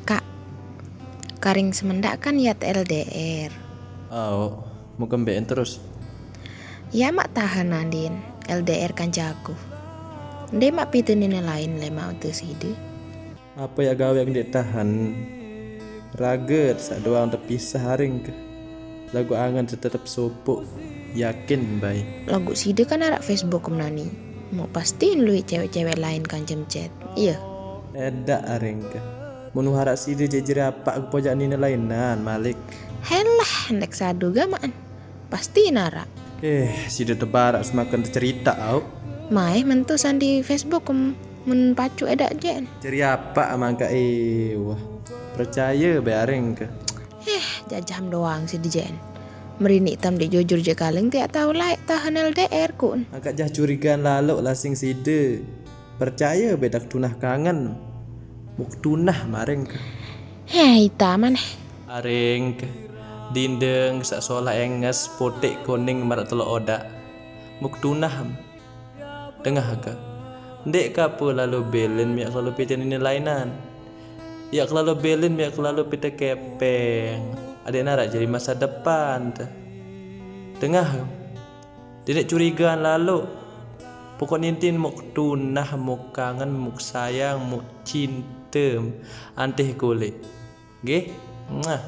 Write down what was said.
Kak, Karing semendak kan yat LDR. Oh, mau kembeen terus. Ya mak tahan Nadin, LDR kan jago. Ndek mak pitunin lain le mak tu side. Apa ya gawe yang dia tahan? Raget sak doang terpisah haring ke. Lagu angan tetap sopok. Yakin bay. Lagu side kan arak Facebook nani. Mau pastiin lu cewek-cewek lain kan chat. Iya. Edak haring ke. Munu harak side jejer apa aku pojak nina lainan Malik. Helah, ndek sadu gamaan. Pasti nara. Side tebarak semakin tercerita au. Mai mentu sandi Facebook men pacu edak jen. Ceri apa amangka wah. Percaya bay haring ke. Jajam doang sih di jen. Merini hitam di jujur je kaleng tiak tahu laik tahan LDR kun. Angkat jah curigaan lalu lasing side. Percaya bedak tunah kangen. Muk tunah maring ke. Hitaman. Aring ke. Dindeng sak solah enges potek kuning marak telok odak. Muk tunah. Tengah ke. Ndek kapu lalu belen miak lalu pita ini lainan. Ya lalu belen miak lalu pita kepeng. Adik narak jadi masa depan. Tengah. Tidak curigaan lalu. Pokok nintin muk tunah, muk kangen, muk sayang, muk cinta. Antih kulit. Nggih? Mwah.